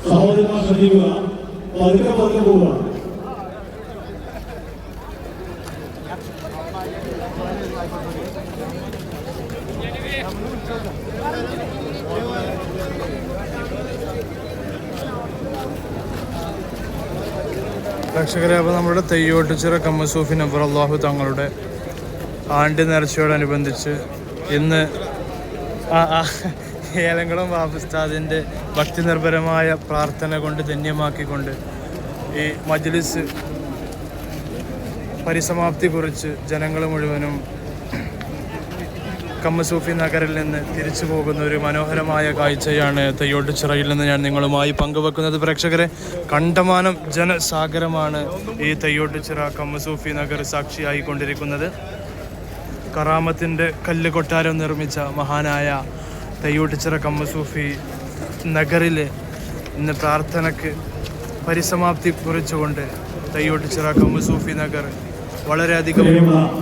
സഹോദരന്മാർ ശ്രദ്ധിക്കുക, പതുക്കെ പതുക്കെ പോവുക. പ്രേക്ഷകരെ, അപ്പോൾ നമ്മുടെ തെയ്യോട്ടുച്ചിറ കമ്മസൂഫി നബർ അള്ളാഹു തങ്ങളുടെ ആണ്ട് നേർച്ചയോടനുബന്ധിച്ച് ഇന്ന് ഏലംകുളം വാഫുസ്താദിൻ്റെ ഭക്തി നിർഭരമായ പ്രാർത്ഥന കൊണ്ട് ധന്യമാക്കിക്കൊണ്ട് ഈ മജ്ലിസ് പരിസമാപ്തി കുറിച്ച് ജനങ്ങൾ മുഴുവനും കമ്മസൂഫി നഗറിൽ നിന്ന് തിരിച്ചു പോകുന്ന ഒരു മനോഹരമായ കാഴ്ചയാണ് തെയ്യോട്ടുച്ചിറയിൽ നിന്ന് ഞാൻ നിങ്ങളുമായി പങ്കുവെക്കുന്നത്. പ്രേക്ഷകരെ, കണ്ടമാനം ജനസാഗരമാണ് ഈ തെയ്യോട്ടുച്ചിറ കമ്മസൂഫി നഗർ സാക്ഷിയായിക്കൊണ്ടിരിക്കുന്നത്. കറാമത്തിൻ്റെ കല്ല് കൊട്ടാരം നിർമ്മിച്ച മഹാനായ തെയ്യോട്ടുച്ചിറ കമ്മസൂഫി നഗറിൽ ഇന്ന് പ്രാർത്ഥനയ്ക്ക് പരിസമാപ്തി കുറിച്ചുകൊണ്ട് തെയ്യോട്ടുച്ചിറ കമ്മസൂഫി നഗർ വളരെയധികം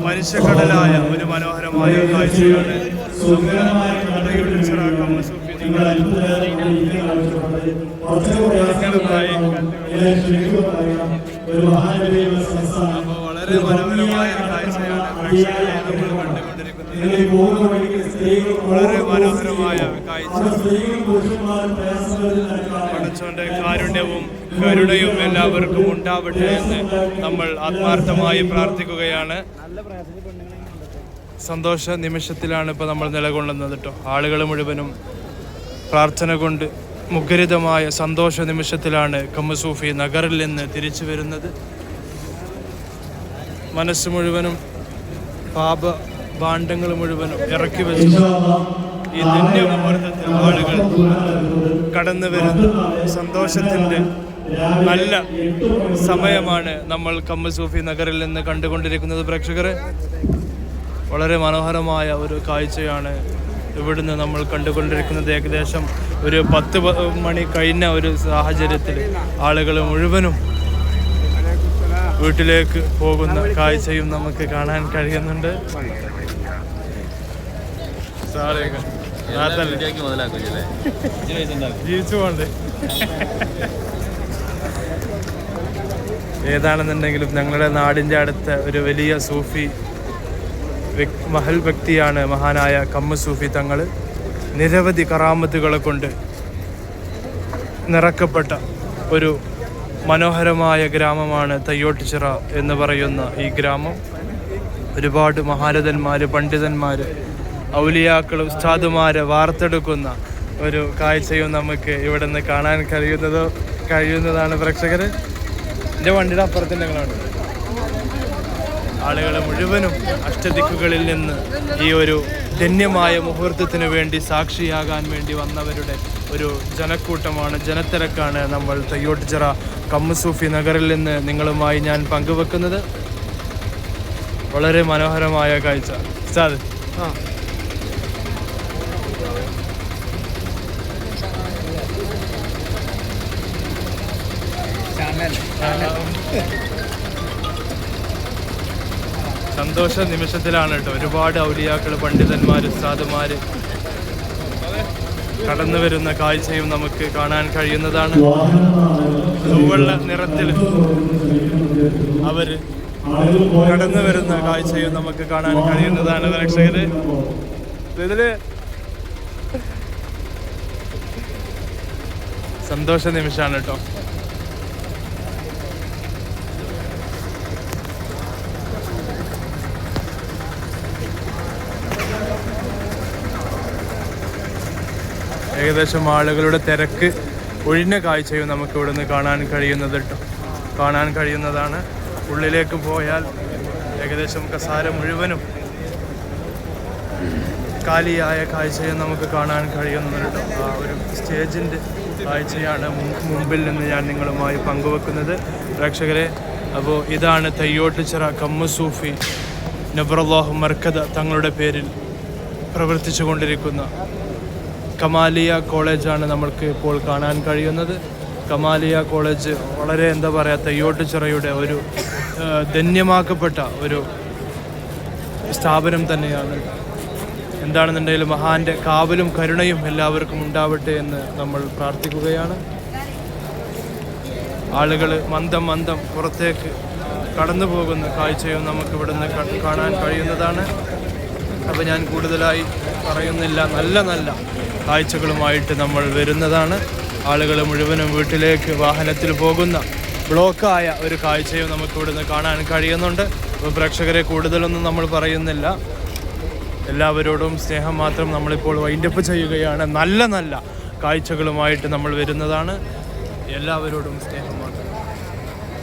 മനുഷ്യക്കടലായ ഒരു മനോഹരമായ കാഴ്ചയാണ്. തെയ്യോട്ടുച്ചിറ കമ്മസൂഫി വളരെ മനോഹരമായ ഒരു കാഴ്ചയാണ് നമ്മൾ കണ്ടുകൊണ്ടിരിക്കുന്നത്. വളരെ മനോഹരമായ കാഴ്ച. പടച്ചോന്റെ കാരുണ്യവും കരുണയും എല്ലാവർക്കും ഉണ്ടാവട്ടെ എന്ന് നമ്മൾ ആത്മാർത്ഥമായി പ്രാർത്ഥിക്കുകയാണ്. സന്തോഷ നിമിഷത്തിലാണ് ഇപ്പോൾ നമ്മൾ നിലകൊള്ളുന്നത് കേട്ടോ. ആളുകൾ മുഴുവനും പ്രാർത്ഥന കൊണ്ട് മുഖരിതമായ സന്തോഷ നിമിഷത്തിലാണ് കമ്മസൂഫി നഗറിൽ നിന്ന് തിരിച്ചു വരുന്നത്. മനസ്സ് മുഴുവനും പാപ ഭാണ്ഡങ്ങൾ മുഴുവനും ഇറക്കി വെച്ച് ഈ ധന്യമുഹൂർത്തത്തിൽ ആളുകൾ കടന്നു വരുന്ന സന്തോഷത്തിൻ്റെ നല്ല സമയമാണ് നമ്മൾ കമ്മസൂഫി നഗറിൽ നിന്ന് കണ്ടുകൊണ്ടിരിക്കുന്നത്. പ്രേക്ഷകരെ, വളരെ മനോഹരമായ ഒരു കാഴ്ചയാണ് ഇവിടുന്ന് നമ്മൾ കണ്ടുകൊണ്ടിരിക്കുന്നത്. ഏകദേശം ഒരു 10 മണി കഴിഞ്ഞ ഒരു സാഹചര്യത്തിൽ ആളുകൾ മുഴുവനും വീട്ടിലേക്ക് പോകുന്ന കാഴ്ചയും നമുക്ക് കാണാൻ കഴിയുന്നുണ്ട്. ജീവിച്ചു പോണ്ടേ. ഏതാണെന്നുണ്ടെങ്കിലും ഞങ്ങളുടെ നാടിൻ്റെ അടുത്ത ഒരു വലിയ സൂഫി മഹൽ വ്യക്തിയാണ് മഹാനായ കമ്മസൂഫി തങ്ങൾ. നിരവധി കറാമത്തുകളെ കൊണ്ട് നിറക്കപ്പെട്ട ഒരു മനോഹരമായ ഗ്രാമമാണ് തെയ്യോട്ടുച്ചിറ എന്ന് പറയുന്ന ഈ ഗ്രാമം. ഒരുപാട് മഹാരഥന്മാർ, പണ്ഡിതന്മാർ, ഔലിയാക്കൾ, ഉസ്താദുമാരെ വാർത്തെടുക്കുന്ന ഒരു കാഴ്ചയും നമുക്ക് ഇവിടെ നിന്ന് കാണാൻ കഴിയുന്നതാണ്. പ്രേക്ഷകർ, എൻ്റെ വണ്ടിയുടെ അപ്പുറത്തിൻ്റെ ഞങ്ങളുണ്ട്. ആളുകൾ മുഴുവനും അഷ്ടദിക്കുകളിൽ നിന്ന് ഈ ഒരു ധന്യമായ മുഹൂർത്തത്തിന് വേണ്ടി സാക്ഷിയാകാൻ വേണ്ടി വന്നവരുടെ ഒരു ജനക്കൂട്ടമാണ്, ജനത്തിരക്കാണ് നമ്മൾ തെയ്യോട്ടുച്ചിറ കമ്മസൂഫി നഗറിൽ നിന്ന് നിങ്ങളുമായി ഞാൻ പങ്കുവെക്കുന്നത്. വളരെ മനോഹരമായ കാഴ്ച. ഉസ്താദ്, സന്തോഷ നിമിഷത്തിലാണ് കേട്ടോ. ഒരുപാട് ഔലിയാക്കൾ, പണ്ഡിതന്മാർ, ഉസ്താദുമാർ കടന്നു വരുന്ന കാഴ്ചയും നമുക്ക് കാണാൻ കഴിയുന്നതാണ്. ചുവള്ള നിറത്തിൽ അവർ കടന്നു വരുന്ന കാഴ്ചയും നമുക്ക് കാണാൻ കഴിയുന്നതാണ്. പ്രേക്ഷകര്, ഇതില് സന്തോഷ നിമിഷമാണ് കേട്ടോ. ഏകദേശം ആളുകളുടെ തിരക്ക് ഒഴിഞ്ഞ കാഴ്ചയും നമുക്ക് ഇവിടെ നിന്ന് കാണാൻ കഴിയുന്നതാണ്. ഉള്ളിലേക്ക് പോയാൽ ഏകദേശം കസാര മുഴുവനും കാലിയായ കാഴ്ചയും നമുക്ക് കാണാൻ കഴിയുന്നുണ്ട്. ആ ഒരു സ്റ്റേജിൻ്റെ കാഴ്ചയാണ് മുമ്പിൽ നിന്ന് ഞാൻ നിങ്ങളുമായി പങ്കുവെക്കുന്നത്. പ്രേക്ഷകരെ, അപ്പോൾ ഇതാണ് തെയ്യോട്ടുച്ചിറ കമ്മസൂഫി നബറല്ലാഹു മർക്കദ തങ്ങളുടെ പേരിൽ പ്രവർത്തിച്ചു കൊണ്ടിരിക്കുന്ന കമാലിയ കോളേജാണ് നമ്മൾക്ക് ഇപ്പോൾ കാണാൻ കഴിയുന്നത്. കമാലിയ കോളേജ് വളരെ തെയ്യോട്ടുച്ചിറയുടെ ഒരു ധന്യമാക്കപ്പെട്ട ഒരു സ്ഥാപനം തന്നെയാണ്. എന്താണെന്നുണ്ടെങ്കിലും മഹാന്റെ കാവലും കരുണയും എല്ലാവർക്കും ഉണ്ടാവട്ടെ എന്ന് നമ്മൾ പ്രാർത്ഥിക്കുകയാണ്. ആളുകൾ മന്ദം പുറത്തേക്ക് കടന്നു പോകുന്ന കാഴ്ചയും നമുക്ക് ഇവിടുന്ന് കാണാൻ കഴിയുന്നതാണ്. അപ്പോൾ ഞാൻ കൂടുതലായി പറയുന്നില്ല, നല്ല കാഴ്ചകളുമായിട്ട് നമ്മൾ വരുന്നതാണ്. ആളുകൾ മുഴുവനും വീട്ടിലേക്ക് വാഹനത്തിൽ പോകുന്ന ബ്ലോക്കായ ഒരു കാഴ്ചയും നമുക്ക് ഇവിടുന്ന് കാണാൻ കഴിയുന്നുണ്ട്. അപ്പോൾ പ്രേക്ഷകരെ കൂടുതലൊന്നും നമ്മൾ പറയുന്നില്ല, എല്ലാവരോടും സ്നേഹം മാത്രം നമ്മളിപ്പോൾ വൈൻഡപ്പ് ചെയ്യുകയാണ്. നല്ല കാഴ്ചകളുമായിട്ട് നമ്മൾ വരുന്നതാണ്. എല്ലാവരോടും സ്നേഹം മാത്രം.